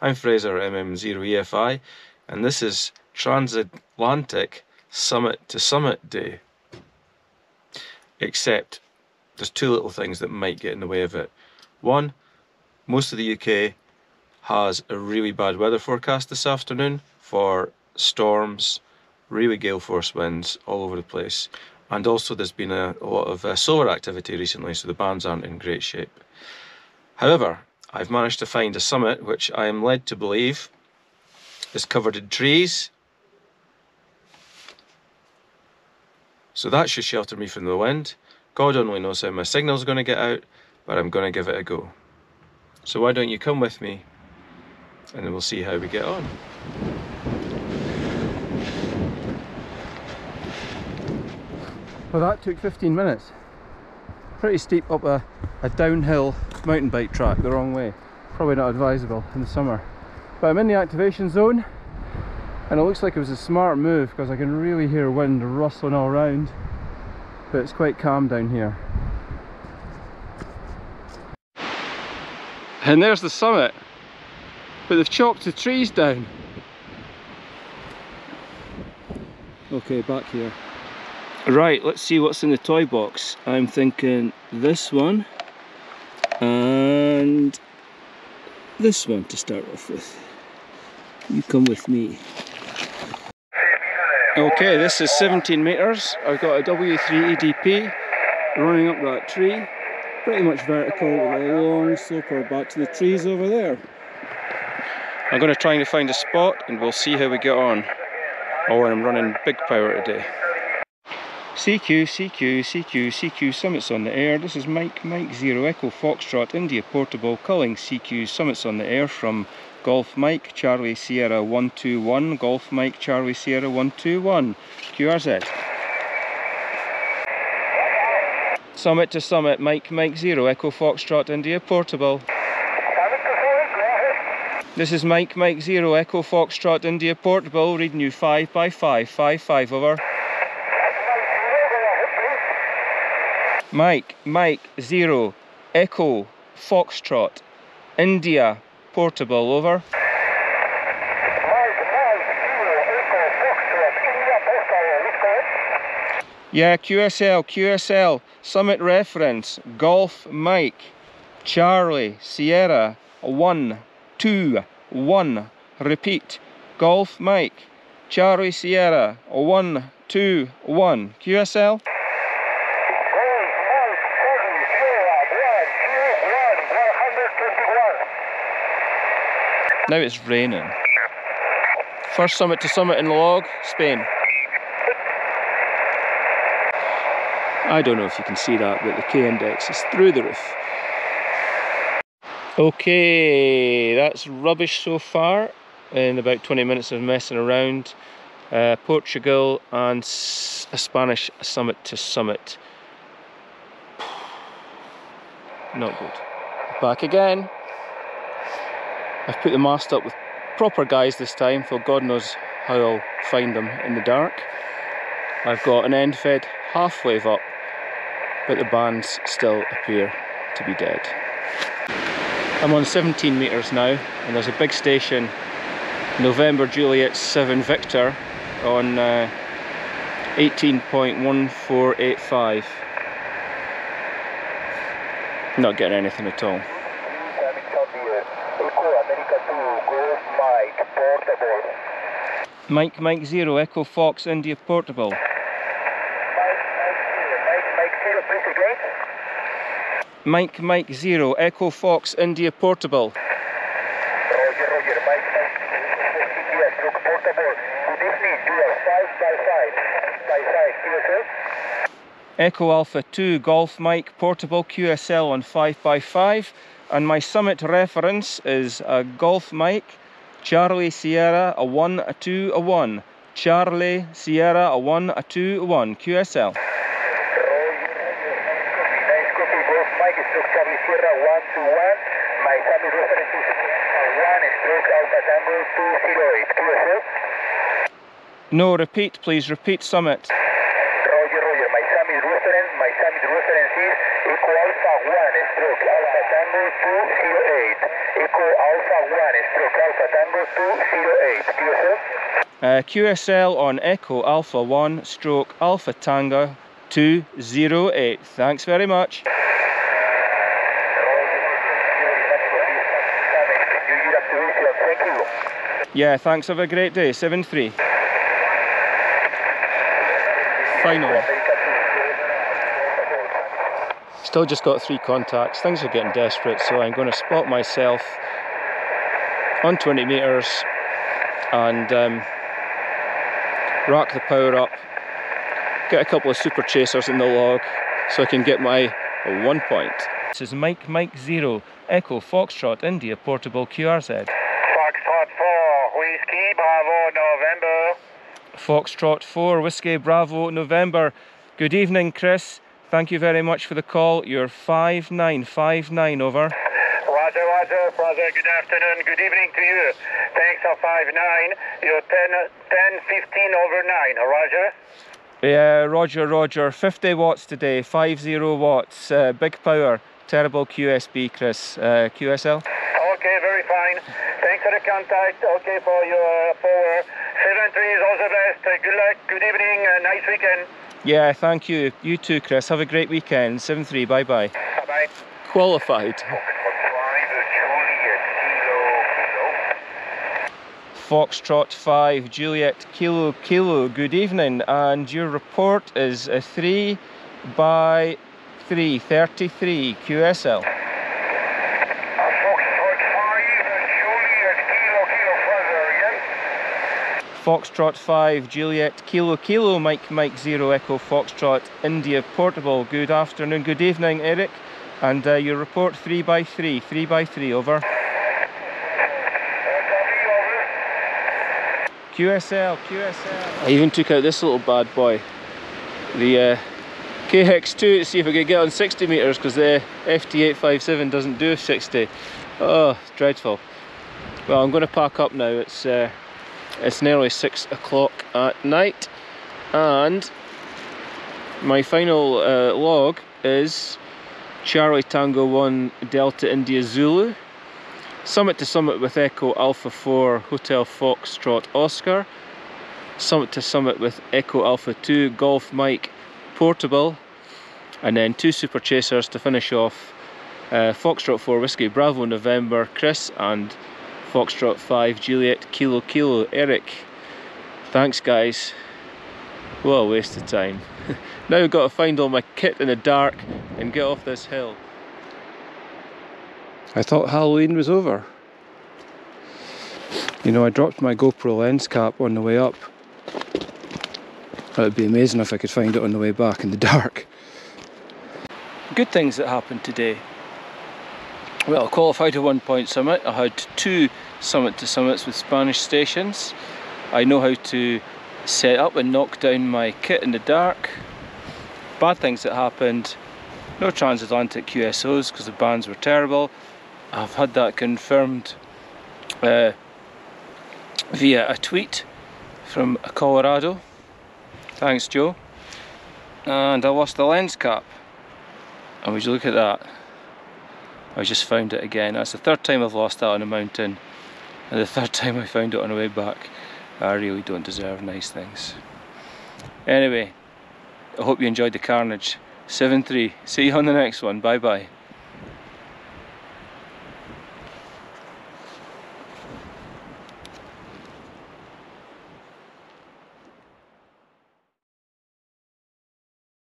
I'm Fraser MM0EFI, and this is Transatlantic Summit to Summit Day. Except there's two little things that might get in the way of it. One, most of the UK has a really bad weather forecast this afternoon for storms, really gale force winds all over the place. And also there's been a lot of solar activity recently, so the bands aren't in great shape. However, I've managed to find a summit which I am led to believe is covered in trees. So that should shelter me from the wind. God only knows how my signal's going to get out, but I'm going to give it a go. So why don't you come with me and then we'll see how we get on. Well, that took 15 minutes. Pretty steep up a downhill mountain bike track the wrong way. Probably not advisable in the summer. But I'm in the activation zone and it looks like it was a smart move because I can really hear wind rustling all around, but it's quite calm down here. And there's the summit, but they've chopped the trees down. Okay, back here. Right, let's see what's in the toy box. I'm thinking this one and this one to start off with. You come with me. Okay, this is 17 metres. I've got a W3 EDP running up that tree, pretty much vertical with a long sloper back to the trees over there. I'm going to try and find a spot and we'll see how we get on. Oh, and I'm running big power today. CQ, CQ, CQ, CQ, Summits on the air. This is Mike 0 Echo Foxtrot India Portable calling CQ Summits on the air from Golf Mike Charlie Sierra 121, Golf Mike Charlie Sierra 121, QRZ. Summit to Summit, Mike 0 Echo Foxtrot India Portable. This is Mike 0 Echo Foxtrot India Portable, reading you 5 by 5, 5, over. Mike 0 Echo Foxtrot India Portable, over. Yeah, QSL, Summit reference, Golf Mike Charlie Sierra 121, repeat, Golf Mike Charlie Sierra 121, QSL. Now it's raining. First summit to summit in log, Spain. I don't know if you can see that, but the K-index is through the roof. Okay, that's rubbish so far. In about 20 minutes of messing around. Portugal and a Spanish summit to summit. Not good. Back again. I've put the mast up with proper guys this time, so God knows how I'll find them in the dark. I've got an end fed half wave up, but the bands still appear to be dead. I'm on 17 metres now, and there's a big station, November Juliet 7 Victor, on 18.1485. Not getting anything at all. Mike 0 Echo Fox India Portable. Mike 0 Echo Fox India Portable. Roger, Mike India Portable. Good evening, you are 5 by 5, QSL. Echo Alpha 2 Golf Mike Portable QSL on 5 by 5, and my summit reference is a Golf Mike Charlie Sierra a 1, a 2, a 1. Charlie Sierra a 1, a 2, a 1. QSL. No, repeat please, repeat summit. Roger, my summit reference is Echo Alpha 1 stroke Alpha Tango 208. Echo Alpha 1 stroke Alpha Tango 208, QSL? QSL on Echo Alpha 1 stroke Alpha Tango 208. Thanks very much. Yeah, thanks. Have a great day. 7-3. Final. Still just got 3 contacts. Things are getting desperate, so I'm going to spot myself on 20 metres and rack the power up, get a couple of super chasers in the log so I can get my 1 point. This is Mike 0 Echo Foxtrot India Portable QRZ. Foxtrot 4, Whiskey Bravo November. Foxtrot 4 Whiskey Bravo November. Good evening, Chris. Thank you very much for the call. You're 5959 over. Roger, good afternoon, good evening to you. Thanks for 59, you're 10:15 over 9, Roger? Yeah, Roger. 50 watts today, 50 watts, big power, terrible QSB, Chris. QSL? Okay, very fine. Thanks for the contact, okay, for your power. 7-3 is all the best. Good luck, good evening, nice weekend. Yeah, thank you. You too, Chris. Have a great weekend. 7-3, bye-bye. Bye-bye. Qualified. Foxtrot 5 Juliet Kilo, good evening, and your report is a 3 by 3, 33 QSL. Foxtrot 5 Juliet Kilo, Mike 0 Echo Foxtrot India Portable, good afternoon, good evening, Eric, and your report 3 by 3, 3 by 3, over. QSL. I even took out this little bad boy, the KX2, to see if I could get on 60 metres, because the FT857 doesn't do 60. Oh, dreadful. Well, I'm going to pack up now. It's nearly 6 o'clock at night, and my final log is Charlie Tango 1 Delta India Zulu, summit to summit with Echo Alpha 4 Hotel Foxtrot Oscar, summit to summit with Echo Alpha 2 Golf Mike Portable, and then 2 super chasers to finish off Foxtrot 4 Whiskey Bravo November Chris and Foxtrot 5 Juliet Kilo Eric. Thanks guys, what a waste of time. Now I've got to find all my kit in the dark and get off this hill. I thought Halloween was over. You know, I dropped my GoPro lens cap on the way up. It would be amazing if I could find it on the way back in the dark. Good things that happened today. Well, I qualified a 1 point summit. I had 2 summit to summits with Spanish stations. I know how to set up and knock down my kit in the dark. Bad things that happened: no transatlantic QSOs because the bands were terrible. I've had that confirmed via a tweet from Colorado. Thanks, Joe. And I lost the lens cap. And would you look at that? I just found it again. That's the 3rd time I've lost that on a mountain, and the 3rd time I found it on the way back. I really don't deserve nice things. Anyway, I hope you enjoyed the carnage. 7-3. See you on the next one. Bye bye.